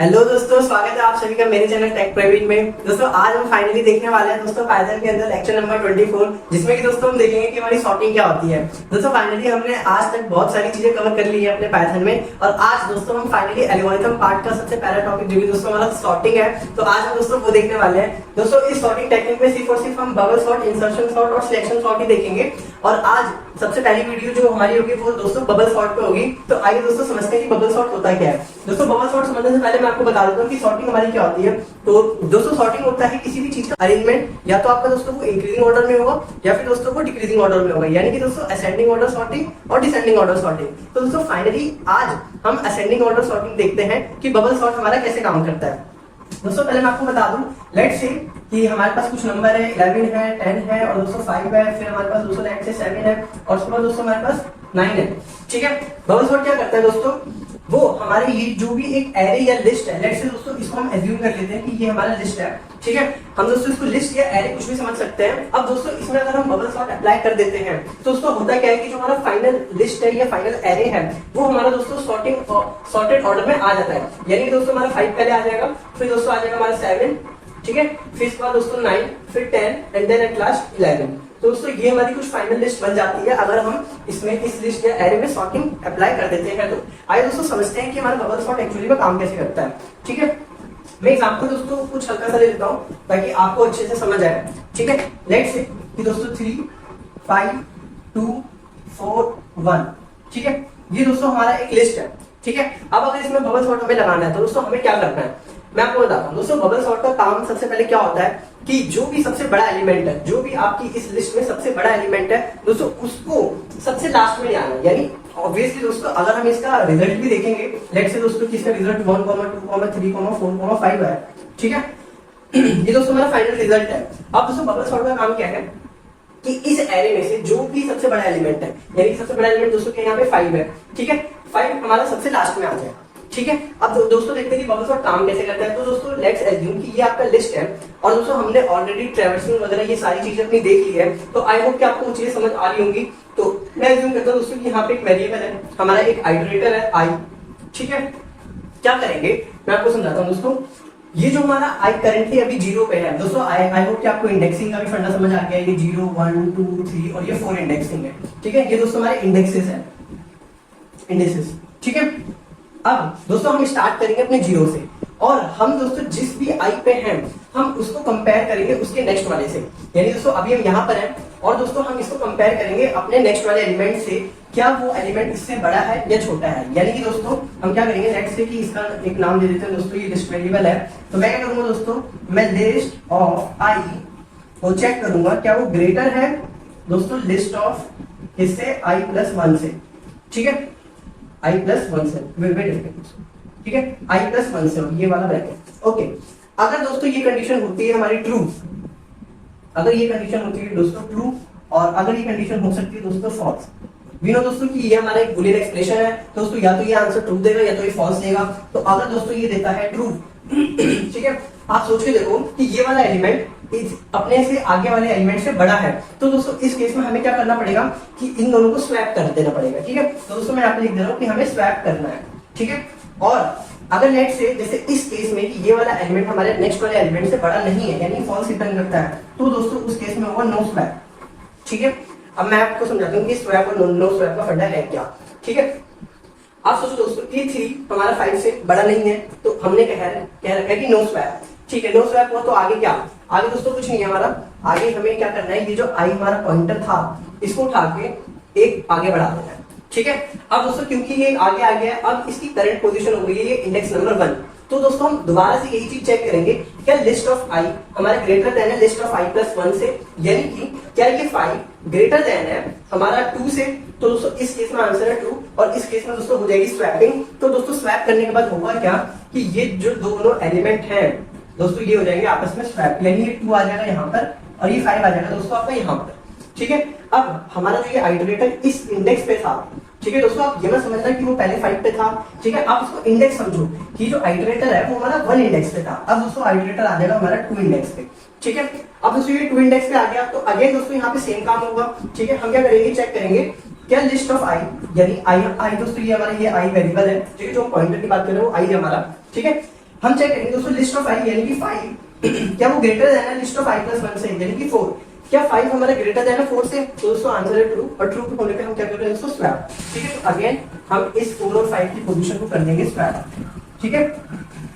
Hello दोस्तों, स्वागत है आप सभी का मेरे चैनल टेक प्रवीण में। दोस्तों आज हम फाइनली देखने वाले हैं दोस्तों पाइथन के अंदर लेक्चर नंबर 24, जिसमें कि दोस्तों हम देखेंगे कि हमारी सॉर्टिंग क्या होती है। दोस्तों फाइनली हमने आज तक बहुत सारी चीजें कवर कर ली है अपने पाइथन में, और आज दोस्तों हम फाइनली एल्गोरिथम पार्ट का सबसे पहला टॉपिक जो कि दोस्तों हमारा सॉर्टिंग है, तो आज हम दोस्तों वो देखने वाले हैं। दोस्तों इस सॉर्टिंग टेक्निक में सिर्फ और सिर्फ हम बबल सॉर्ट, इंसर्शन सॉर्ट और सिलेक्शन सॉर्ट ही देखेंगे। और आज सबसे पहली वीडियो जो हमारी होगी वो दोस्तों बबल सॉर्ट पे होगी। तो आइए दोस्तों समझते हैं कि बबल सॉर्ट होता क्या है। दोस्तों बबल सॉर्ट समझने से पहले मैं आपको बता देता हूँ कि सॉर्टिंग हमारी क्या होती है। तो दोस्तों सॉर्टिंग होता है किसी भी चीज का अरेंजमेंट, या तो आपका दोस्तों वो इंक्रीजिंग ऑर्डर में होगा या फिर दोस्तों वो डिक्रीजिंग ऑर्डर में होगा, यानी कि दोस्तों असेंडिंग ऑर्डर सॉर्टिंग और डिसेंडिंग ऑर्डर सॉर्टिंग। तो दोस्तों फाइनली आज हम असेंडिंग ऑर्डर सॉर्टिंग देखते हैं कि बबल सॉर्ट हमारा कैसे काम करता है। दोस्तों पहले मैं आपको बता दूं, लेट्स से कि हमारे पास कुछ नंबर है, 11 है, 10 है और दोस्तों 5 है, फिर हमारे पास दोस्तों लेट्स से 7 है और उसके बाद दोस्तों हमारे पास 9 है। ठीक है, बबल सॉर्ट क्या करता है दोस्तों, वो हमारे ये जो भी एक एरे या लिस्ट है, लेट्स से दोस्तों इसको हम एज्यूम कर लेते हैं कि ये हमारा लिस्ट है। ठीक है, हम दोस्तों इसको लिस्ट या एरे कुछ भी समझ सकते हैं। अब दोस्तों इसमें अगर हम बबल सॉर्ट अप्लाई कर देते हैं तो दोस्तों होता क्या है कि जो हमारा फाइनल लिस्ट है या फाइनल एरे है वो हमारा दोस्तों सॉर्टेड ऑर्डर में आ जाता है। यानी कि दोस्तों हमारा 5 पहले आ जाएगा, फिर दोस्तों आ जाएगा हमारा 7, ठीक है, फिर इसके बाद दोस्तों 9, फिर 10 एंड देन एट लास्ट 11। तो दोस्तों ये हमारी कुछ फाइनल लिस्ट बन जाती है अगर हम इसमें इस लिस्ट या एरे में सॉर्टिंग अप्लाई कर देते हैं। तो आइए दोस्तों समझते हैं कि हमारा बबल सॉर्ट एक्चुअली में काम कैसे करता है। ठीक है, मैं एग्जांपल दोस्तों कुछ हल्का सा ले लेता हूं ताकि आपको अच्छे से समझ आए। ठीक है, लेट्स से कि दोस्तों 3 5 2 4 1। ठीक है, ये दोस्तों हमारा एक लिस्ट है। ठीक है, अब अगर इसमें बबल सॉर्ट हमें लगाना है तो दोस्तों हमें क्या करना है मैं आपको बताता हूं। दोस्तों बबल सॉर्ट का काम सबसे पहले क्या होता है कि जो भी सबसे बड़ा एलिमेंट है, जो भी आपकी इस लिस्ट में सबसे बड़ा एलिमेंट है दोस्तों, उसको सबसे लास्ट में आना है। यानी ऑब्वियसली दोस्तों अगर हम इसका रिजल्ट भी देखेंगे, लेट्स से दोस्तों कि इसका रिजल्ट 1, 2, 3, 4, 5 है। ठीक है, ये दोस्तों हमारा फाइनल रिजल्ट है। अब दोस्तों बबल सॉर्ट का काम क्या है कि इस एरे में से जो भी सबसे बड़ा एलिमेंट है, यानी सबसे बड़ा एलिमेंट दोस्तों के यहाँ पे 5 है। ठीक है, 5 हमारा सबसे लास्ट में आ जाएगा। ठीक है, अब दोस्तों देखते हैं कि बबल सॉर्ट काम कैसे करता है। तो दोस्तों लेट्स एज्यूम कि ये आपका लिस्ट है और दोस्तों हमने ऑलरेडी ट्रैवर्सिंग वगैरह ये सारी चीजें अपनी देख ली है। तो आई होप कि आपको चीजें समझ आ रही होंगी। तो मैं एज्यूम करता हूं दोस्तों कि यहाँ पे एक वेरिएबल है, हमारा एक आइटरेटर है आई। ठीक है, क्या करेंगे मैं आपको समझाता हूँ दोस्तों। ये जो हमारा आई करेंटली अभी 0 पे है दोस्तों, आई होप कि आपको इंडेक्सिंग का भी फंडा समझ आ गया। ये 0 1 2 3 और ये 4 इंडेक्सिंग है। ठीक है, ये दोस्तों हमारे इंडेक्सेस है, इंडेक्सेस। ठीक है, अब दोस्तों हम स्टार्ट करेंगे अपने 0 से और हम दोस्तों जिस भी आई पे हैं हम उसको कंपेयर करेंगे उसके नेक्स्ट वाले से। यानी दोस्तों अभी हम यहाँ पर हैं और दोस्तों हम इसको कंपेयर करेंगे अपने नेक्स्ट वाले एलिमेंट से, क्या वो एलिमेंट इससे बड़ा है या छोटा है। यानी कि दोस्तों हम क्या करेंगे, लेट्स से कि इसका एक नाम दे देते हैं दोस्तों, ये लिस्ट वेरिएबल है। तो मैं क्या करूंगा दोस्तों, मैं लिस्ट ऑफ आई को चेक करूंगा क्या वो ग्रेटर है दोस्तों लिस्ट ऑफ इससे आई प्लस 1 से। ठीक है, आई प्लस 1 से, ठीक है, आई प्लस 1 से ये वाला ब्रैकेट। ओके, अगर दोस्तों ये कंडीशन होती है हमारी ट्रू, अगर ये कंडीशन होती है दोस्तों ट्रू, और अगर ये कंडीशन हो सकती है दोस्तों फॉल्स। वी नो दोस्तों कि ये हमारा एक बुलियन एक्सप्रेशन है दोस्तों, या तो ये आंसर ट्रू देगा या तो ये फॉल्स देगा। तो अगर दोस्तों ये देता है ट्रू, ठीक है, आप सोच के देखो कि ये वाला एलिमेंट अपने से आगे वाले एलिमेंट से बड़ा है, तो दोस्तों इस केस में हमें क्या करना पड़ेगा कि इन दोनों को स्वैप कर देना पड़ेगा। ठीक है, तो दोस्तों मैं यहाँ पे लिख दे रहा हूँ कि हमें स्वैप करना है। ठीक है, और अगर लेट से जैसे इस केस में कि ये वाला एलिमेंट हमारे नेक्स्ट वाले एलिमेंट से बड़ा नहीं है, यानी फॉल्स रिटर्न करता है, तो दोस्तों उस केस में होगा नो स्वैप। ठीक है, अब मैं आपको समझाता हूँ कि स्वैप और नो स्वैप का फंडा है क्या। ठीक है, आप सोचो दोस्तों कि 3 हमारा 5 से बड़ा नहीं है, तो हमने कह रखा है कि नो स्वैप। ठीक है, नो स्वैप हुआ तो आगे क्या, आगे दोस्तों कुछ नहीं है हमारा, आगे हमें क्या करना है, ये जो आई हमारा पॉइंटर था इसको उठा के एक आगे बढ़ा देना है। ठीक है, अब दोस्तों क्योंकि ये आगे आ गया है, अब इसकी करंट पोजीशन हो गई है ये इंडेक्स नंबर 1। तो दोस्तों हम दोबारा से यही चीज चेक करेंगे, क्या लिस्ट ऑफ आई हमारा ग्रेटर देन है लिस्ट ऑफ आई प्लस 1 से, यानी कि क्या ये 5 ग्रेटर देन है हमारा 2 से। तो दोस्तों इस केस में आंसर है 2 और इस केस में दोस्तों हो जाएगी स्वैपिंग। तो दोस्तों स्वैप करने के बाद होगा क्या कि ये जो दोनों एलिमेंट हैं दोस्तों ये हो जाएंगे आपस में स्वैप, यानी ये 2 आ जाएगा यहाँ पर और ये 5 आ जाएगा दोस्तों आपका यहाँ पर। ठीक है, अब हमारा जो ये आइटरेटर इस इंडेक्स पे था, ठीक है दोस्तों, आप ये मत समझना कि वो पहले 5 पे था। ठीक है, आप उसको इंडेक्स समझो कि जो आइटरेटर है वो हमारा 1 इंडेक्स पे था। अब दोस्तों आइटरेटर आ जाएगा हमारा 2 इंडेक्स पे। ठीक है, अब दोस्तों ये 2 इंडेक्स पे आ गया तो अगेन दोस्तों यहाँ पे सेम काम होगा। ठीक है, हम क्या करेंगे, चेक करेंगे क्या लिस्ट ऑफ आई, यानी आई दोस्तों ये हमारा ये आई वेरिएबल है, ठीक है, जो पॉइंटर की बात कर रहे हैं वो आई है हमारा। ठीक है, हम चेक करेंगे दोस्तों लिस्ट ऑफ आई यानी कि 5 क्या वो ग्रेटर देन है लिस्ट ऑफ आई प्लस 1 से यानी कि 4। क्या 5 हमारा ग्रेटर देन है 4 से? तो दोस्तों आंसर है ट्रू, और ट्रू होने पे हम क्या कर रहे हैं दोस्तों स्वैप। ठीक है, तो अगेन हम इस 4 और 5 की पोजीशन को कर देंगे स्वैप। ठीक है,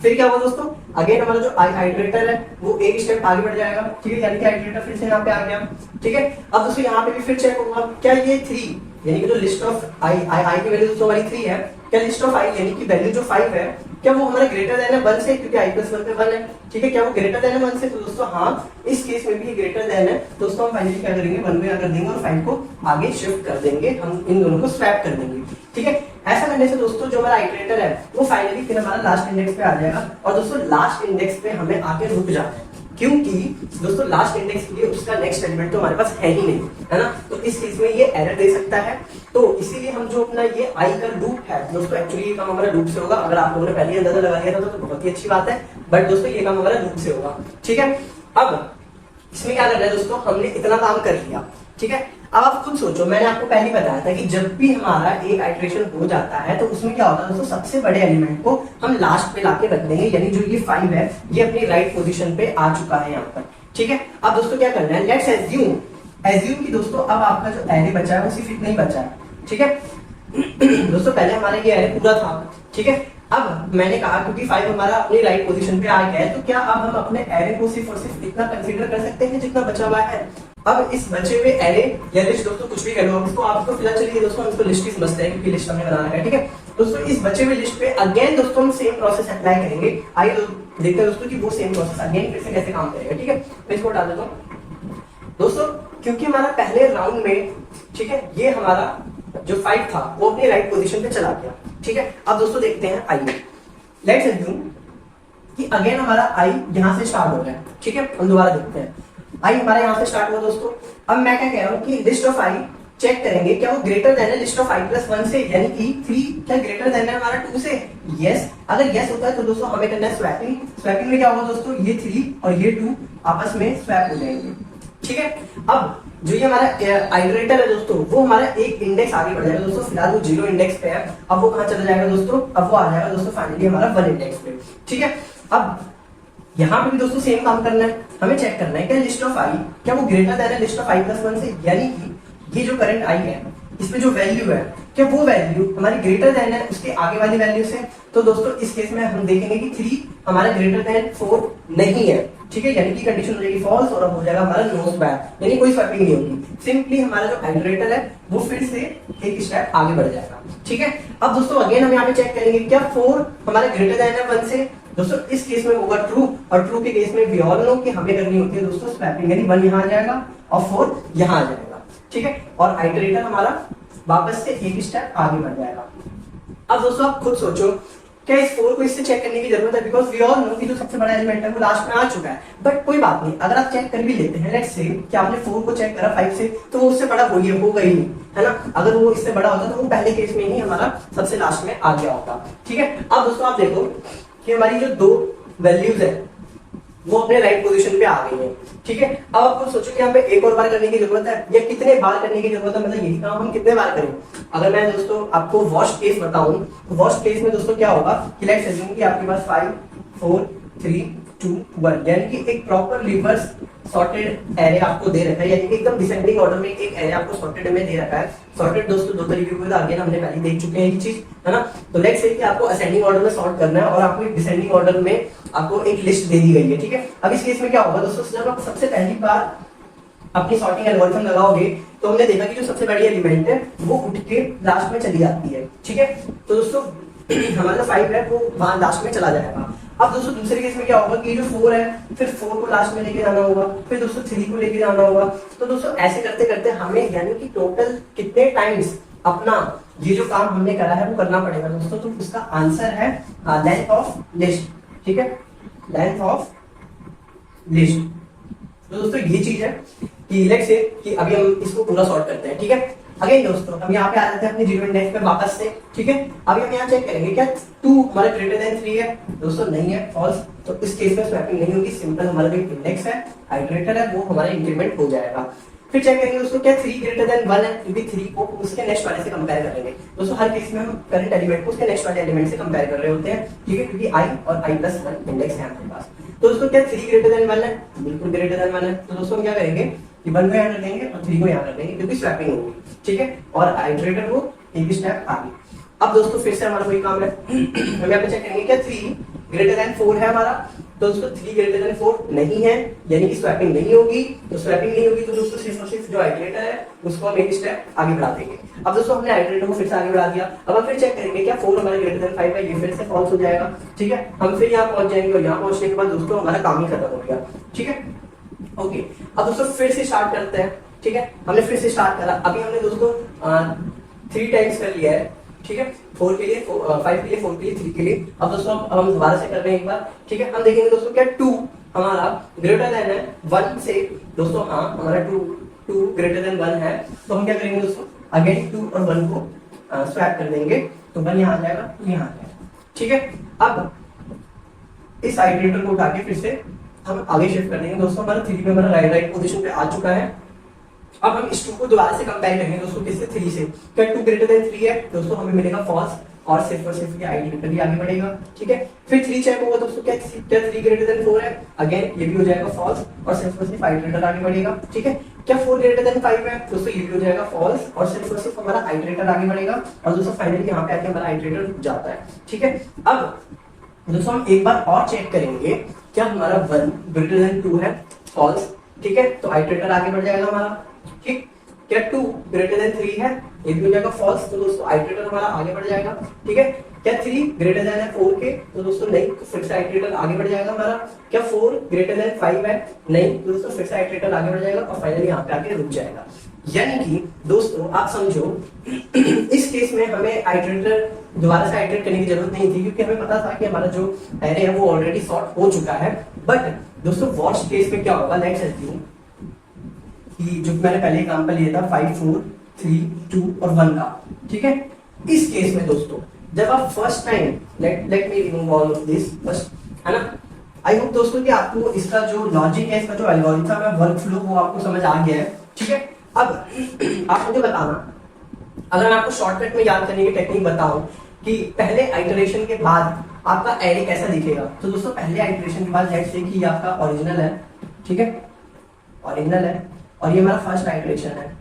फिर क्या हुआ दोस्तों, अगेन हमारा जो आइटरेटर है वो एक स्टेप आगे बढ़ जाएगा। ठीक है, यानी कि आइटरेटर फिर से यहाँ पे आ गया। ठीक है, अब दोस्तों यहाँ पे भी फिर चेक होगा क्या ये 3 यानी कि जो लिस्ट ऑफ आई की वैल्यू दोस्तों हमारी 3 है, क्या लिस्ट ऑफ आई यानी कि वैल्यू जो 5 है क्या वो हमारा ग्रेटर देन है 1 से, क्योंकि आई प्लस 1 पे 1 है। ठीक है, क्या वो ग्रेटर देन है 1 से? तो दोस्तों हाँ, इस केस में भी ये ग्रेटर देन है। दोस्तों हम फाइनली क्या करेंगे 1 में कर देंगे और 5 को आगे शिफ्ट कर देंगे, हम इन दोनों को स्वैप कर देंगे। ठीक है, ऐसा करने से दोस्तों जो हमारा आइटरेटर है वो फाइनली फिर हमारा लास्ट इंडेक्स पे आ जाएगा, और दोस्तों लास्ट इंडेक्स पे हमें आके रुक जाना है, क्योंकि दोस्तों लास्ट इंडेक्स के लिए उसका नेक्स्ट एलिमेंट तो हमारे पास है ही नहीं, है ना। तो इस केस में ये एरर दे सकता है, तो इसीलिए हम जो अपना ये आई का लूप है दोस्तों, एक्चुअली ये काम हमारा लूप से होगा। अगर आप लोगों ने पहले ही अंदाजा लगा लिया था तो बहुत ही अच्छी बात है, बट दोस्तों ये काम हमारा लूप से होगा। ठीक है, अब इसमें क्या करना है दोस्तों, हमने इतना काम कर लिया। ठीक है, अब आप खुद सोचो, मैंने आपको पहले बताया था कि जब भी हमारा एक आइटरेशन हो जाता है तो उसमें क्या होता है दोस्तों, सबसे बड़े एलिमेंट को हम लास्ट पे लाके रख देंगे, यानी जो ये 5 है ये अपनी राइट पोजीशन पे आ चुका है यहाँ पर। ठीक है, अब दोस्तों क्या करना है, लेट्स एज्यूम कि दोस्तों अब आपका जो एरे बचा है वो सिर्फ इतना ही बचा है। ठीक है दोस्तों, पहले हमारा ये एरे पूरा था। ठीक है, अब मैंने कहा क्योंकि 5 हमारा अपनी राइट पोजीशन पे आ गया है, तो क्या अब हम अपने एरे को सिर्फ और सिर्फ इतना कंसीडर कर सकते हैं जितना बचा हुआ है। अब इस बचे हुए एरे या लिस्ट दोस्तों कुछ भी कह लो उसको, आपको फिलहाल चलिए दोस्तों हम इसको लिस्ट ही समझते हैं क्योंकि लिस्ट हमें बनाना है। ठीक है दोस्तों, इस बचे हुए लिस्ट पे अगेन दोस्तों हम सेम प्रोसेस अप्लाई करेंगे। आइए देखते हैं दोस्तों कि वो सेम प्रोसेस अगेन फिर से कैसे काम करेगा। ठीक है, मैं इसको डाल देता हूँ दोस्तों, क्योंकि हमारा पहले राउंड में ठीक है ये हमारा जो 5 था वो अपनी राइट पोजीशन पे चला गया। ठीक है, अब दोस्तों देखते हैं आइए, लेट्स अज्यूम कि अगेन हमारा आई यहाँ से स्टार्ट हो रहा है। ठीक है, हम दोबारा देखते हैं, आई हमारा यहाँ से स्टार्ट हुआ दोस्तों। अब मैं क्या कह रहा हूँ कि लिस्ट ऑफ आई चेक करेंगे क्या वो ग्रेटर देन है लिस्ट ऑफ आई प्लस 1 से, यानी कि 3 क्या ग्रेटर देन है हमारा 2 से? यस, अगर यस होता है तो दोस्तों हमें करना है स्वैपिंग। स्वैपिंग में क्या होगा दोस्तों, ये 3 और ये 2 आपस में स्वैप हो जाएंगे। ठीक है, अब जो ये हमारा आइटरेटर है दोस्तों वो हमारा एक इंडेक्स आगे बढ़ जाएगा दोस्तों, फिलहाल वो 0 इंडेक्स पे है, अब वो कहाँ चला जाएगा दोस्तों, अब वो आ जाएगा दोस्तों फाइनली हमारा 1 इंडेक्स पे। ठीक है, अब यहाँ पे भी दोस्तों सेम काम करना है, हमें चेक करना है क्या लिस्ट ऑफ आई क्या वो ग्रेटर देन है लिस्ट ऑफ आई प्लस 1 से, यानी कि ये जो करंट आई है इसमें जो वैल्यू है क्या वो वैल्यू हमारी ग्रेटर देन है उसके आगे वाली वैल्यू से। तो दोस्तों इस केस में हम देखेंगे कि 3 हमारा ग्रेटर देन 4 नहीं है। ठीक है, यानी कि कंडीशन हो जाएगी फॉल्स और अब हो जाएगा हमारा नो स्वैप, यानी कोई स्वैपिंग नहीं होगी, सिंपली हमारा जो आइटरेटर है वो फिर से एक स्टेप आगे बढ़ जाएगा। ठीक है, अब दोस्तों अगेन हम यहाँ पे चेक करेंगे क्या 4 हमारा ग्रेटर देन है 1 से। दोस्तों इस केस में होगा ट्रू, और ट्रू के केस में वी ऑल नो कि हमें करनी होती है दोस्तों स्वैपिंग, यानी 1 यहाँ आ जाएगा और 4 यहाँ आ जाएगा। ठीक है, और आइटरेटर हमारा वापस से एक स्टेप आगे बढ़ जाएगा। अब दोस्तों आप खुद सोचो क्या इस 4 को इससे चेक करने की जरूरत है, बिकॉज वी ऑल नो कि जो सबसे बड़ा एलिमेंट है वो लास्ट में आ चुका है। बट कोई बात नहीं, अगर आप चेक कर भी लेते हैं, लेट्स से कि आपने 4 को चेक करा 5 से, तो वो उससे बड़ा होगा ही नहीं, है ना। अगर वो इससे बड़ा होता तो वो पहले केस में ही हमारा सबसे लास्ट में आ गया होता। ठीक है, अब दोस्तों आप देखो कि हमारी जो 2 वैल्यूज है वो अपने राइट पोजीशन पे आ गई है। ठीक है, अब आपको सोचो कि यहाँ पे एक और बार करने की जरूरत है या कितने बार करने की जरूरत है, मतलब यही काम हम कितने बार करें। अगर मैं दोस्तों आपको वर्स्ट केस बताऊं तो वर्स्ट केस में दोस्तों क्या होगा कि लेट्स अज्यूम कि आपके पास 5 4 3 2 1 यानी कि एक प्रॉपर रिवर्स सॉर्टेड एरे आपको दे रखा है, यानी कि एकदम डिसेंडिंग ऑर्डर में एक एरे आपको सॉर्टेड में दे रखा है। सॉर्टेड दोस्तों 2 तरीके के आगे हमने पहले देख चुके हैं ये चीज, है ना। तो लेट्स से कि आपको असेंडिंग ऑर्डर में सॉर्ट करना है और आपको एक डिसेंडिंग ऑर्डर में आपको एक लिस्ट दे दी गई है। ठीक है, अब इस केस में क्या होगा दोस्तों, जब आप सबसे पहली बार अपनी सॉर्टिंग एल्गोरिथम लगाओगे तो हमने देखा कि जो सबसे बड़ी एलिमेंट है वो उठ के लास्ट में चली जाती है। ठीक है, तो दोस्तों हमारा जो 5 है वो वहां लास्ट में चला जाएगा। अब दोस्तों दूसरे केस में क्या होगा कि जो 4 है फिर 4 को लास्ट में लेके जाना होगा, फिर दोस्तों 3 को लेके जाना होगा। तो दोस्तों ऐसे करते करते हमें यानी कि टोटल कितने टाइम्स अपना ये जो काम हमने करा है वो करना पड़ेगा दोस्तों। तो उसका आंसर है लेंथ ऑफ लिस्ट। ठीक है, लेंथ ऑफ लिस्ट। तो दोस्तों ये चीज है कि लेट्स से कि अभी हम इसको पूरा सॉर्ट करते हैं। ठीक है, अगेन दोस्तों हम यहाँ पे आ जाते हैं अपने 0 इंडेक्स पे वापस से। ठीक है, अभी हम यहाँ चेक करेंगे क्या 2 हमारा ग्रेटर देन 3 है, दोस्तों नहीं है, फॉल्स। तो इस केस में स्वैपिंग नहीं होगी, सिंपल हमारा जो इंडेक्स है आइटरेटर है वो हमारा इंक्रीमेंट हो जाएगा। फिर चेक करेंगे दोस्तों क्या 3 ग्रेटर देन 1 है, क्योंकि 3 को उसके नेक्स्ट वाले से कंपेयर करेंगे दोस्तों। हर केस में हम करंट एलिमेंट को उसके नेक्स्ट वाले एलिमेंट से कंपेयर कर रहे होते हैं, ठीक है, क्योंकि i और i+1 इंडेक्स है हमारे पास। तो दोस्तों क्या 3 ग्रेटर देन 1 है, बिल्कुल ग्रेटर देन 1 है। तो दोस्तों हम क्या करेंगे कि 1 को यहाँ रख देंगे और 3 को यहाँ रख देंगे, क्योंकि स्वैपिंग होगी, ठीक है, और आइटरेटर को एक स्टेप आगे। अब दोस्तों फिर से हमारा वही काम है, हम यहाँ पे चेक करेंगे क्या 3 ग्रेटर देन 4 है हमारा। तो दोस्तों 3 ग्रेटर देन 4 नहीं है, यानी कि स्वैपिंग नहीं होगी। तो स्वैपिंग नहीं होगी तो दोस्तों सिर्फ और सिर्फ जो आइटरेटर है उसको हम एक स्टेप आगे बढ़ा देंगे। अब दोस्तों हमने आइटरेटर को फिर से आगे बढ़ा दिया। अब हम फिर चेक करेंगे क्या 4 हमारे ग्रेटर देन 5 है, ये फिर से फॉल्स हो जाएगा, ठीक है। हम फिर यहाँ पहुंच जाएंगे और यहाँ पहुंचने के बाद दोस्तों हमारा काम ही खत्म हो गया, ठीक है, ओके। अब दोस्तों फिर से स्टार्ट करते हैं, ठीक है। हमने फिर से स्टार्ट करा, अभी हमने दोस्तों 3 टाइम्स कर लिया है, ठीक है, 4 के लिए 5 के लिए 4 के लिए 3 के लिए। अब दोस्तों हम दोबारा से कर रहे हैं एक बार, ठीक है। हम देखेंगे दोस्तों क्या 2 हमारा ग्रेटर देन है 1 से, दोस्तों हाँ हमारा 2 ग्रेटर देन 1 है। तो हम क्या करेंगे दोस्तों अगेन 2 और 1 को स्वैप कर देंगे, तो 1 यहाँ आ जाएगा, 2 यहाँ आ जाएगा, ठीक है। अब इस आइटरेटर को उठा के फिर से हम आगे शिफ्ट कर देंगे दोस्तों। हमारा 3 पे हमारा राइट पोजीशन पे आ चुका है। अब हम इस 2 को दोबारा से कंपेयर करेंगे दोस्तों किससे, 3 से। क्या 2 ग्रेटर देन 3 है दोस्तों, हमें मिलेगा फॉल्स और सिर्फ ये आइटरेटर भी आगे बढ़ेगा, ठीक है। फिर 3 चेक होगा दोस्तों, क्या 3 ग्रेटर देन 4 है, अगेन ये भी हो जाएगा फॉल्स और सिर्फ आइटरेटर आगे बढ़ेगा, ठीक है। क्या 4 ग्रेटर देन 5 है दोस्तों, ये भी हो जाएगा फॉल्स और सिर्फ हमारा आइटरेटर आगे बढ़ेगा और दोस्तों फाइनली यहाँ पे आके हमारा आइटरेटर रुक जाता है, ठीक है। अब दोस्तों हम एक बार और चेक करेंगे क्या हमारा 1 ग्रेटर देन 2 है, फॉल्स, ठीक है, तो आइटरेटर आगे बढ़ जाएगा हमारा, ठीक। क्या 2 ग्रेटर देन 3 है, ये भी हो जाएगा फॉल्स, तो दोस्तों आइटरेटर हमारा आगे बढ़ जाएगा, ठीक है। क्या 3 ग्रेटर देन है 4 के, तो दोस्तों नहीं, तो फिर से आइटरेटर आगे बढ़ जाएगा हमारा। क्या 4 ग्रेटर देन 5 है, नहीं, तो दोस्तों फिर से आइटरेटर आगे बढ़ जाएगा और फाइनली यहाँ पे आके रुक जाएगा। यानी कि दोस्तों आप समझो इस केस में हमें आइटरेटर दोबारा से आइटरेट करने की जरूरत नहीं थी, क्योंकि हमें पता था कि हमारा जो एरे है वो ऑलरेडी सॉर्ट हो चुका है। बट दोस्तों वर्स्ट केस में क्या होगा, लेट्स अज्यूम कि जो मैंने पहले एग्जांपल लिया था 5 4 3 2 और 1 का, ठीक है। इस केस में दोस्तों जब आप first time let me remove all of this first, है ना। आई होप दोस्तों कि आपको इसका जो लॉजिक है, इसका जो एल्गोरिथम है, वर्क फ्लो, वो आपको समझ आ गया है, ठीक है। अब आप मुझे बताना, अगर मैं आपको शॉर्टकट में याद करने की टेक्निक बताऊं कि पहले आइटरेशन के बाद आपका एरे कैसा दिखेगा, तो दोस्तों पहले आइटरेशन के बाद लेट्स से कि आपका ओरिजिनल है, ठीक है, ओरिजिनल है और ये हमारा फर्स्ट आइटरेशन है,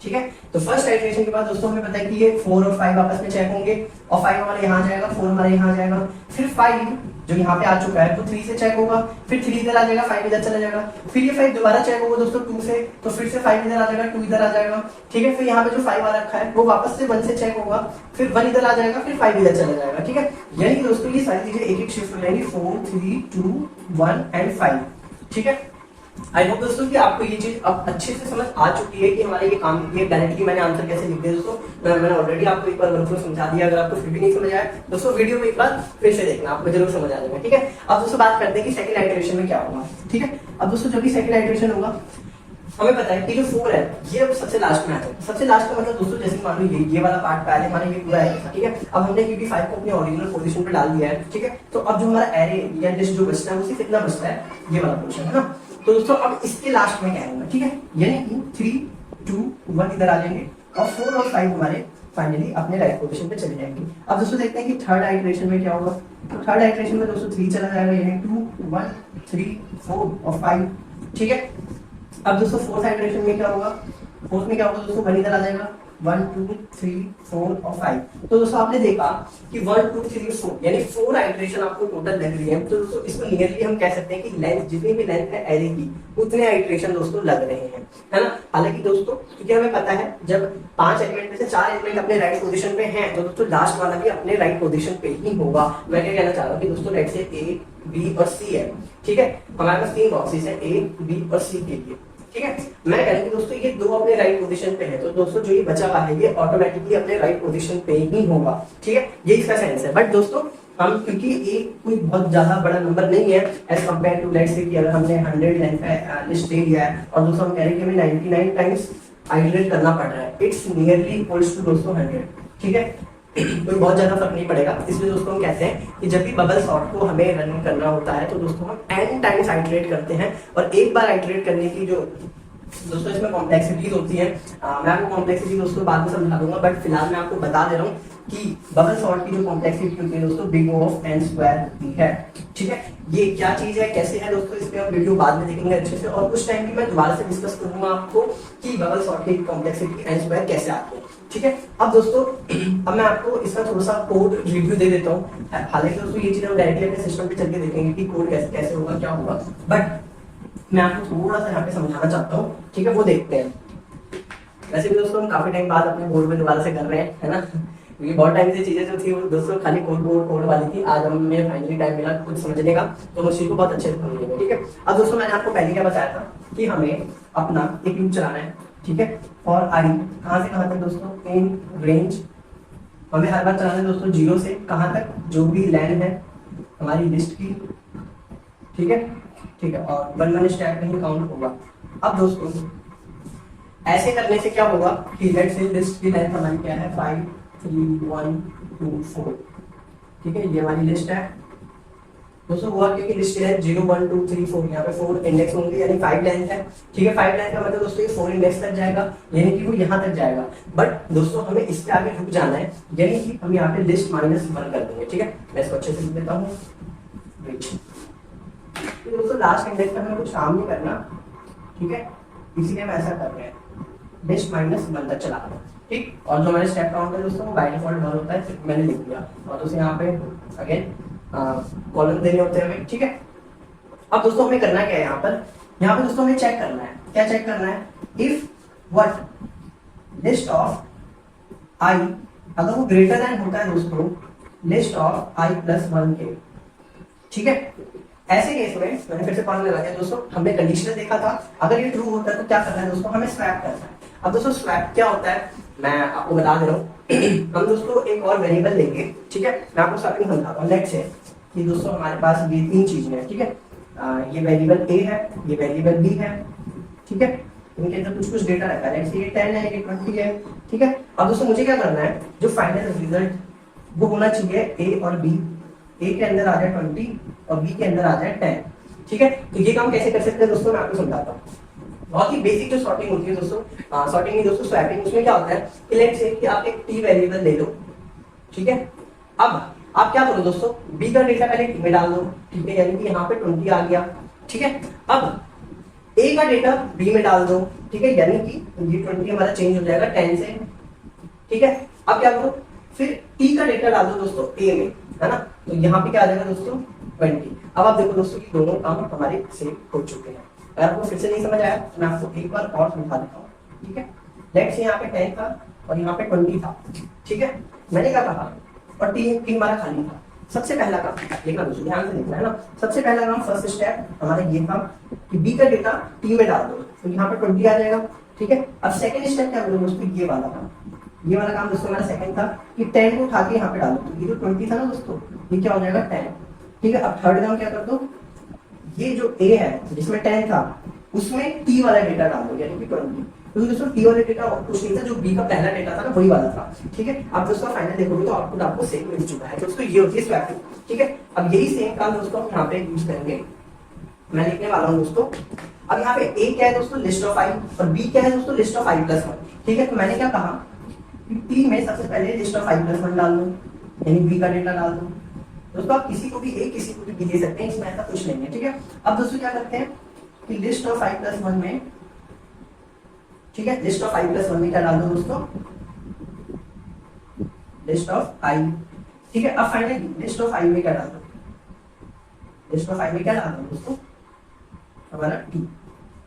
ठीक है। तो फर्स्ट आइटरेशन के बाद दोस्तों हमें पता है कि ये 4 और 5 आपस में चेक होंगे और 5 हमारे यहाँ जाएगा, 4 हमारे यहाँ जाएगा। फिर 5 जो यहाँ पे आ चुका है तो 3 से चेक होगा, फिर 3 इधर आ जाएगा, 5 इधर चला जाएगा। फिर ये 5 दोबारा चेक होगा दोस्तों 2 से, तो फिर से 5 इधर आ जाएगा, 2 इधर आ जाएगा, ठीक है। फिर यहाँ पे जो 5 आ रखा है वो वापस से 1 से चेक होगा, फिर 1 इधर आ जाएगा, फिर 5 इधर चला जाएगा, ठीक है। यानी कि दोस्तों ये सारी चीजें एक एक शिफ्ट हो जाएंगी, 4 3 2 1 एंड 5, ठीक है। आई होप दोस्तों कि आपको ये चीज अब अच्छे से समझ आ चुकी है कि हमारे ये काम, ये डायरेक्टली मैंने आंसर कैसे लिख दिया दोस्तों। मैंने ऑलरेडी आपको एक बार वर्कफ्लो समझा दिया, अगर आपको फिर भी नहीं समझ आया दोस्तों वीडियो में एक बार फिर से देखना, आपको जरूर समझ आ जाएगा, ठीक है। अब दोस्तों बात करते हैं कि सेकंड आइटरेशन में क्या होगा, ठीक है। अब दोस्तों जब भी सेकंड आइटरेशन होगा हमें पता है कि जो 4 है ये अब सबसे लास्ट में आता है। सबसे लास्ट का मतलब दोस्तों जैसे मान लो ये वाला पार्ट पहले हमारा ये पूरा है, ठीक है। अब हमने क्योंकि 5 को अपने ओरिजिनल पोजीशन पे डाल दिया है, ठीक है। तो अब जो हमारा एरे या लिस्ट जो बचता है उसी कितना बचता है, ये वाला पोर्शन है ना। तो दोस्तों अब इसके लास्ट में क्या होगा, ठीक है, यानी कि 3 2 1 इधर आ जाएंगे और 4 और 5 हमारे फाइनली अपने राइट पोजीशन पे चले जाएंगे। अब दोस्तों देखते हैं कि थर्ड आइटरेशन में क्या होगा। तो थर्ड आइटरेशन में दोस्तों 3 चला जाएगा, यानी 2 1 3 4 और 5, ठीक है। अब दोस्तों फोर्थ आइटरेशन में क्या होगा, फोर्थ में क्या होगा दोस्तों 1 इधर आ जाएगा, 1 2 3 4 और 5। तो दोस्तों आपने देखा कि 1 2 3 4 यानी 4 आइटरेशन आपको टोटल लग रही है। तो दोस्तों इसको नियरली हम कह सकते हैं कि लेंथ, जितनी भी लेंथ है एरे की, उतने आइटरेशन दोस्तों लग रहे हैं, है ना। हालांकि दोस्तों क्योंकि हमें पता है जब 5 एलिमेंट में से 4 एलिमेंट अपने राइट पोजीशन पे हैं तो दोस्तों लास्ट वाला भी अपने राइट पोजीशन पे ही होगा। मैं क्या कहना चाह रहा हूँ कि दोस्तों लेट से A B और C है, ठीक है। हमारे पास 3 बॉक्सेस है A B और C के लिए, ठीक है। मैं कह रहा हूं कि दोस्तों ये 2 अपने राइट पोजीशन पे है, तो दोस्तों जो ये बचा हुआ है ये ऑटोमेटिकली अपने राइट पोजीशन पे ही होगा, ठीक है। ये इसका सेंस है। बट दोस्तों हम क्योंकि ये कोई बहुत ज्यादा बड़ा नंबर नहीं है as compare to let's say कि अगर हमने 100 लेंथ का लिस्ट ले लिया है और दोस्तों हम कह रहे हैं कि हमें 99 टाइम्स आइटरेट करना पड़ रहा है, इट्स नियरली इक्वल्स टू दोस्तों 100, ठीक है। कोई बहुत ज्यादा फर्क नहीं पड़ेगा। इसलिए दोस्तों हम कहते हैं कि जब भी बबल सॉर्ट को हमें रन करना होता है तो दोस्तों हम n टाइम्स आइटरेट करते हैं और एक बार आइटरेट करने की जो दोस्तों इसमें कॉम्प्लेक्सिटीज होती है, मैं आपको कॉम्प्लेक्सिटी दोस्तों बाद में समझा दूंगा, बट फिलहाल मैं आपको बता दे रहा हूँ कि बबल सॉर्ट की जो कॉम्प्लेक्सिटी होती है दोस्तों big O of n square होती है। ठीक है, ये क्या चीज है, कैसे है दोस्तों, इस पे हम वीडियो बाद में देखेंगे अच्छे से, और उस टाइम भी मैं दोबारा से डिस्कस करूंगा आपको कि बबल सॉर्ट की कॉम्प्लेक्सिटी n स्क्वायर कैसे आती है। ठीक है, अब दोस्तों अब मैं आपको इसका थोड़ा सा कोड रिव्यू दे देता हूँ। हालांकि दोस्तों ये चीज हम डायरेक्टली अपने सिस्टम पे चल के देखेंगे कि कोड कैसे कैसे होगा, क्या होगा, बट मैं आपको थोड़ा सा यहाँ पे समझाना चाहता हूँ। ठीक है, वो देखते हैं। वैसे भी दोस्तों हम काफी टाइम बाद अपने बोर्ड में दोबारा से कर रहे हैं, है ना, क्योंकि बहुत टाइम से चीजें जो थी वो दोस्तों खाली कोड वाली थी। आज हमें फाइनली टाइम मिला कुछ समझने का, तो उस चीज को बहुत अच्छे से समझेंगे। ठीक है, अब दोस्तों मैंने आपको पहले क्या बताया था कि हमें अपना एक लूप चलाना है। ठीक है, और आई कहाँ से कहाँ तक दोस्तों, इन रेंज हमें हर बार चलाना है दोस्तों 0 से कहाँ तक, जो भी लेन है हमारी लिस्ट की। ठीक है, ठीक है, और 1 स्टैक नहीं काउंट होगा। अब दोस्तों ऐसे करने से क्या होगा कि लेट्स से लिस्ट की लेंथ हमारी क्या है 5 3 1 2 4। ठीक है, ये हमारी लिस्ट है दोस्तों। हुआ क्योंकि लिस्ट की लेंथ 0 1 2 3 4, यहाँ पे 4 इंडेक्स होंगे, यानी 5 लेंथ है। ठीक है, 5 लेंथ का मतलब दोस्तों ये 4 इंडेक्स तक जाएगा, यानी कि वो यहाँ तक जाएगा। बट दोस्तों हमें इसके आगे रुक जाना है, यानी कि हम यहाँ पे लिस्ट -1 कर देंगे। ठीक है, मैं इसको अच्छे से लिख देता हूँ। तो दोस्तों लास्ट इंडेक्स पर हमें कुछ काम नहीं करना। ठीक है, इसीलिए हम ऐसा कर रहे हैं, लिस्ट -1 तक चला रहे हैं। ठीक, और जो हमारे स्टेप काउंट है दोस्तों वो बाय डिफॉल्ट 1 होता है, मैंने लिख दिया। और दोस्तों यहाँ पे अगेन कॉलम देने होते हैं हमें। ठीक है, अब दोस्तों हमें करना क्या है यहाँ पे दोस्तों हमें चेक करना है। क्या चेक करना है, इफ व्हाट लिस्ट ऑफ आई, अगर वो ग्रेटर देन होता है दोस्तों लिस्ट ऑफ i + 1 के। ठीक है, ऐसे केस में मैंने फिर से पॉइंट लगा दिया दोस्तों, हमने कंडीशनल देखा था, अगर ये ट्रू होता है तो क्या करना है दोस्तों, हमें स्वैप करना है। अब दोस्तों स्वैप क्या होता है मैं आपको बता दे रहा हूँ। हम दोस्तों एक और वेरिएबल लेंगे। ठीक है, मैं आपको स्टार्टिंग समझाता हूँ। लेट्स से कि दोस्तों हमारे पास ये 3 चीजें हैं। ठीक है, ये वेरिएबल a है, ये वेरिएबल b है। ठीक है, इनके अंदर कुछ कुछ डेटा रखा है, लेट्स से ये 10 है, ये 20 है। ठीक है, अब दोस्तों मुझे क्या करना है, जो फाइनल रिजल्ट वो होना चाहिए a और b, a के अंदर आ जाए 20 और b के अंदर आ जाए 10। ठीक है, तो ये काम कैसे कर सकते हैं दोस्तों, मैं आपको समझाता हूँ। बहुत ही बेसिक जो सॉर्टिंग होती है दोस्तों, सॉर्टिंग नहीं दोस्तों स्वैपिंग। उसमें क्या होता है कि लेट्स से कि आप एक t वेरिएबल ले लो। ठीक है, अब आप क्या करो दोस्तों, b का डेटा पहले t में डाल दो। ठीक है, यानी कि यहाँ पे 20 आ गया। ठीक है, अब a का डेटा b में डाल दो। ठीक है, यानी कि ये 20 हमारा चेंज हो जाएगा 10 से। ठीक है, अब क्या करो, फिर t का डेटा डाल दो दोस्तों a में, है ना, तो यहाँ पे क्या आ जाएगा दोस्तों 20। अब आप देखो दोस्तों कि दोनों काम हमारे सेव हो चुके हैं। अगर आपको फिर से नहीं समझ आया तो मैं आपको एक बार और समझा देता हूँ। ठीक है, लेट्स से यहाँ पे 10 था और यहाँ पे 20 था। ठीक है, मैंने क्या कहा, और t हमारा खाली था। सबसे पहला काम देखना दोस्तों, ध्यान से देखना है ना, सबसे पहला काम फर्स्ट स्टेप हमारा ये था कि b का डेटा t में डाल दो, तो यहाँ पे 20 आ जाएगा। ठीक है, अब सेकंड स्टेप क्या करोगे दोस्तों, ये वाला काम, ये वाला काम दोस्तों हमारा सेकंड था कि 10 को उठा के यहाँ पे डालो, तो ये जो 20 था ना दोस्तों ये क्या हो जाएगा 10। ठीक है, अब थर्ड काम क्या कर दो, ये जो a है जिसमें 10 था उसमें t वाला डेटा डाल दो, यानी कि 20। तो दोस्तों t वाला डेटा कुछ नहीं था, जो b का पहला डेटा था ना वही वाला था। ठीक है, अब दोस्तों फाइनल देखोगे तो आउटपुट आपको सेम मिल चुका है दोस्तों, ये होती है स्वैपिंग। ठीक है, अब यही सेम काम दोस्तों हम यहाँ पे यूज करेंगे। मैं लिखने वाला हूँ दोस्तों, अब यहाँ पे a क्या है दोस्तों, लिस्ट ऑफ i, और b क्या है दोस्तों, लिस्ट ऑफ i + 1। ठीक है, तो मैंने क्या कहा कि t में सबसे पहले लिस्ट ऑफ i + 1 डाल दो, यानी b का डेटा डाल दो। दोस्तों आप किसी को भी a किसी को भी b दे सकते हैं, इसमें ऐसा कुछ नहीं है। ठीक है, अब दोस्तों क्या करते हैं कि लिस्ट ऑफ i + 1 में, ठीक है, लिस्ट ऑफ i + 1 में क्या डाल दो दोस्तों, लिस्ट ऑफ i। ठीक है, अब फाइनली लिस्ट ऑफ i में क्या डाल दो, लिस्ट ऑफ i में क्या डाल दो दोस्तों, हमारा t।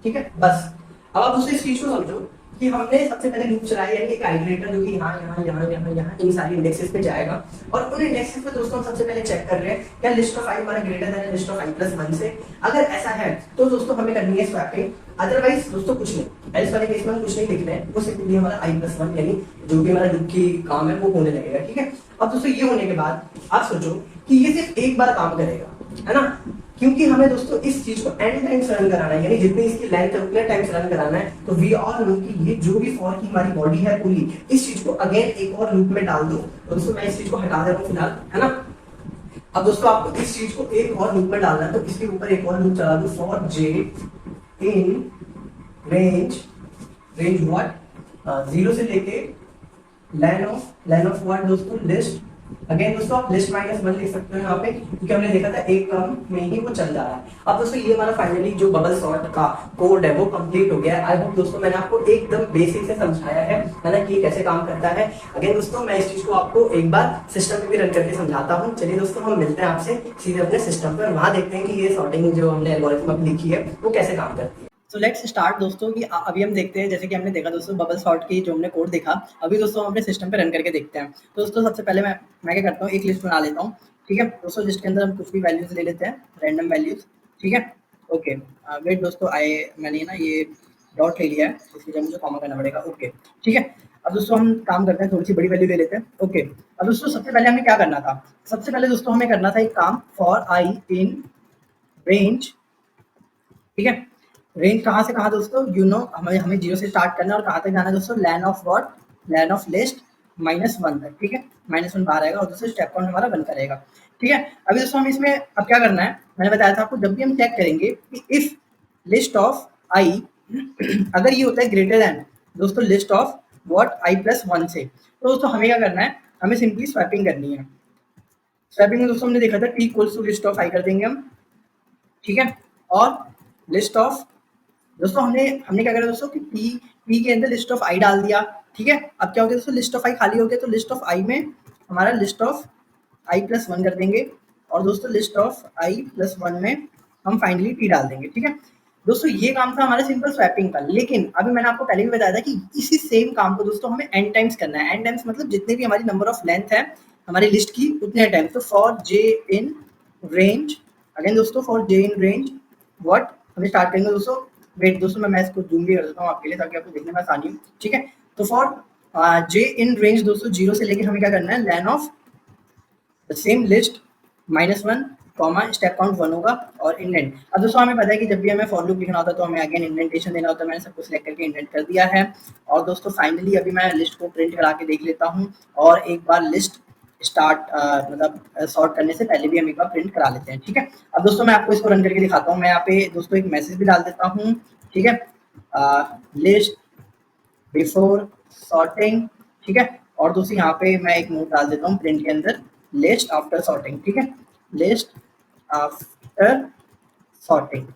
ठीक है, बस अब आप दोस्तों इस चीज को समझो कि हमने सबसे पहले लूप चलाया, यानी एक आइटरेटर जो कि यहाँ यहाँ यहाँ यहाँ यहाँ इन सारी इंडेक्सेस पे जाएगा, और उन इंडेक्सेस पे दोस्तों हम सबसे पहले चेक कर रहे हैं क्या लिस्ट ऑफ i हमारा greater than list of i + 1 से। अगर ऐसा है तो दोस्तों हमें करनी है स्वैपिंग, अदरवाइज दोस्तों कुछ नहीं, एल्स वाले केस में हम कुछ नहीं लिख रहे हैं, वो सिंपली हमारा i + 1 यानी जो भी हमारा लूप की काम है वो होने लगेगा। ठीक है, अब दोस्तों ये होने के बाद आप सोचो कि ये सिर्फ एक बार काम करेगा, है ना, क्योंकि हमें दोस्तों इस चीज को n टाइम्स रन कराना है, यानी जितनी इसकी लेंथ है उतने टाइम्स रन कराना है। तो वी ऑल नो कि ये जो भी फॉर की हमारी बॉडी है पूरी, इस चीज को अगेन एक और लूप में डाल दो। तो दोस्तों मैं इस चीज को हटा दे रहा हूँ फिलहाल, है ना। अब दोस्तों आपको इस चीज को एक और लूप में डालना है, तो इसके ऊपर एक और लूप चला दो, for j in range range what, zero से लेके लाइन ऑफ व्हाट दोस्तों, लिस्ट। अगेन दोस्तों आप लिस्ट माइनस वन लिख सकते हो यहाँ पे, क्योंकि हमने देखा था एक काम में ही वो चल रहा है। अब दोस्तों ये हमारा फाइनली जो बबल सॉर्ट का कोड है वो कंप्लीट हो गया है। आई होप दोस्तों मैंने आपको एकदम बेसिक से समझाया है ना कि कैसे काम करता है। अगेन दोस्तों मैं इस चीज को आपको एक बार सिस्टम पे भी रन करके समझाता हूँ। चलिए दोस्तों हम मिलते हैं आपसे सीधे अपने सिस्टम पर, वहां देखते हैं कि ये सॉर्टिंग जो हमने एल्गोरिथम अभी लिखी है वो कैसे काम करती है। तो लेट्स स्टार्ट दोस्तों कि अभी हम देखते हैं, जैसे कि हमने देखा दोस्तों बबल सॉर्ट की जो हमने कोड देखा, अभी दोस्तों हम अपने सिस्टम पे रन करके देखते हैं। तो दोस्तों सबसे पहले मैं क्या करता हूँ, एक लिस्ट बना लेता हूँ। ठीक है दोस्तों, लिस्ट के अंदर हम कुछ भी वैल्यूज ले लेते हैं, रैंडम वैल्यूज। ठीक है ओके, वेट दोस्तों मैंने ना ये डॉट ले लिया है, इसके लिए मुझे कॉमा करना पड़ेगा। ओके ठीक है, अब दोस्तों हम काम करते हैं, थोड़ी सी बड़ी वैल्यू ले लेते हैं। ओके अब दोस्तों सबसे पहले हमें क्या करना था, सबसे पहले दोस्तों हमें करना था एक काम, फॉर आई इन रेंज। ठीक है, रेंज कहाँ से कहाँ दोस्तों, हमें हमें जीरो से स्टार्ट करना है और कहाँ तक जाना है दोस्तों, len of what, len of list minus one तक। ठीक है, माइनस वन बाहर आएगा और दोस्तों स्टेप काउंट हमारा वन करेगा। ठीक है, अभी दोस्तों हम इसमें अब क्या करना है, मैंने बताया था आपको, जब भी हम चेक करेंगे कि इफ लिस्ट ऑफ आई अगर ये होता है ग्रेटर देन दोस्तों list of what I plus one से, तो दोस्तों हमें क्या करना है, हमें सिंपली स्वैपिंग करनी है। स्वैपिंग में दोस्तों हमने देखा था T equals to list of I कर देंगे हम। ठीक है, और लिस्ट ऑफ दोस्तों हमने हमने क्या करा दोस्तों कि पी के अंदर लिस्ट ऑफ आई डाल दिया। ठीक है, अब क्या हो गया दोस्तों, लिस्ट ऑफ आई खाली हो गया, तो लिस्ट ऑफ आई में हमारा list of I plus one कर देंगे और दोस्तों list of I plus one में हम फाइनली पी डाल देंगे। ठीक है दोस्तों, ये काम था हमारा सिंपल स्वैपिंग का, लेकिन अभी मैंने आपको पहले भी बताया था कि इसी सेम काम को दोस्तों हमें एन टाइम्स करना है। एन टाइम्स मतलब जितने भी हमारी नंबर ऑफ लेंथ है हमारी लिस्ट की उतने टाइम्स। तो for J in range, again दोस्तों for J in range what, हमें स्टार्ट करेंगे दोस्तों, वेट दोस्तों मैं इसको जूम भी कर देता हूँ आपके लिए ताकि आपको देखने में आसानी हो। ठीक है, तो फॉर जे इन रेंज दोस्तों जीरो से लेके हमें क्या करना है, len of the same list minus one comma step count one होगा और इंडेंट। अब दोस्तों हमें पता है कि जब भी हमें फॉर लूप लिखना होता है तो हमें अगेन इंडेंटेशन देना होता है, मैंने सब कुछ सिलेक्ट करके इंडेंट कर दिया है। और दोस्तों फाइनली अभी मैं लिस्ट को प्रिंट करा के देख लेता हूँ, और एक बार लिस्ट स्टार्ट मतलब सॉर्ट करने से पहले भी हम एक बार प्रिंट करा लेते हैं। ठीक है, अब दोस्तों मैं आपको इसको रन करके दिखाता हूँ। मैं यहाँ पे दोस्तों एक मैसेज भी डाल देता हूँ। ठीक है, लिस्ट बिफोर सॉर्टिंग। ठीक है, और दोस्तों यहाँ पे मैं एक नोट डाल देता हूँ प्रिंट के अंदर, लिस्ट आफ्टर सॉर्टिंग। ठीक है, लिस्ट आफ्टर सॉर्टिंग।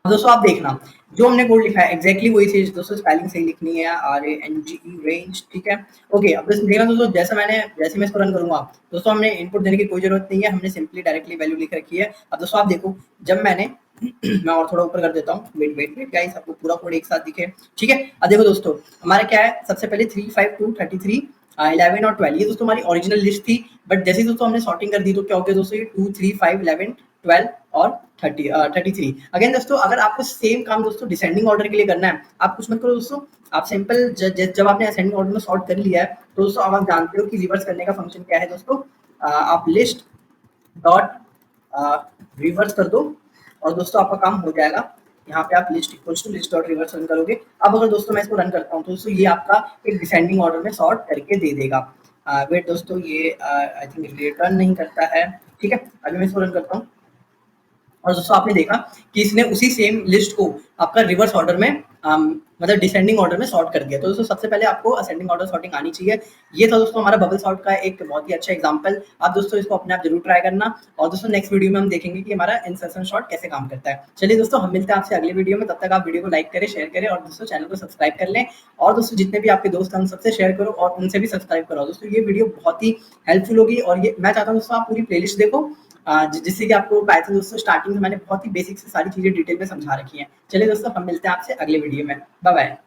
अब दोस्तों आप देखना जो हमने कोड लिखा है एग्जैक्टली वही चीज दोस्तों, स्पेलिंग सही लिखनी है, RANGE रेंज। ठीक है ओके, अब देखना दोस्तों, जैसे मैं इसको रन करूंगा दोस्तों, हमने इनपुट देने की कोई जरूरत नहीं है, हमने सिंपली डायरेक्टली वैल्यू लिख रखी है। अब दोस्तों आप देखो, जब मैंने मैं और थोड़ा ऊपर कर देता हूँ, वेट वेट वेट गाइस, आपको पूरा कोड एक साथ दिखे। ठीक है, अब देखो दोस्तों हमारा क्या है, सबसे पहले 3 5 2 33 11 और 12, ये दोस्तों हमारी ओरिजिनल लिस्ट थी। बट जैसे ही दोस्तों हमने सॉर्टिंग कर दी तो क्या हो गया दोस्तों, ये 2 3 5 11 12 और 33। अगेन दोस्तों अगर आपको सेम काम दोस्तों डिसेंडिंग ऑर्डर के लिए करना है, आप कुछ मत करो दोस्तों, आप सिंपल जब आपने असेंडिंग ऑर्डर में सॉर्ट कर लिया है तो दोस्तों अब आप जानते हो कि रिवर्स करने का फंक्शन क्या है दोस्तों, आप लिस्ट डॉट रिवर्स कर दो और दोस्तों आपका काम हो जाएगा। यहाँ पे आप list equals to list dot reverse run करोगे। अब अगर दोस्तों मैं इसको रन करता हूँ तो दोस्तों ये आपका एक डिसेंडिंग ऑर्डर में सॉर्ट करके दे देगा। वेट दोस्तों, ये आई थिंक रिटर्न नहीं करता है। ठीक है, अभी मैं इसको रन करता हूँ और दोस्तों आपने देखा कि इसने उसी सेम लिस्ट को आपका रिवर्स ऑर्डर में मतलब डिसेंडिंग ऑर्डर में सॉर्ट कर दिया। तो दोस्तों सबसे पहले आपको असेंडिंग ऑर्डर सॉर्टिंग आनी चाहिए। ये था दोस्तों हमारा बबल सॉर्ट का एक बहुत ही अच्छा एग्जांपल। आप दोस्तों इसको अपने आप जरूर ट्राई करना, और दोस्तों नेक्स्ट वीडियो में हम देखेंगे कि हमारा इंसर्शन सॉर्ट कैसे काम करता है। चलिए दोस्तों हम मिलते हैं आपसे अगले वीडियो में, तब तक आप वीडियो को लाइक करें, शेयर करें और दोस्तों चैनल को सब्सक्राइब कर लें। और दोस्तों जितने भी आपके दोस्त हैं उन सबसे शेयर करो और उनसे भी सब्सक्राइब करो। दोस्तों ये वीडियो बहुत ही हेल्पफुल होगी और ये मैं चाहता हूँ दोस्तों आप पूरी प्लेलिस्ट देखो, जिससे कि आपको पाइथन दोस्तों स्टार्टिंग में मैंने बहुत ही बेसिक से सारी चीजें डिटेल में समझा रखी हैं। चलिए दोस्तों हम मिलते हैं आपसे अगले वीडियो में, बाय बाय।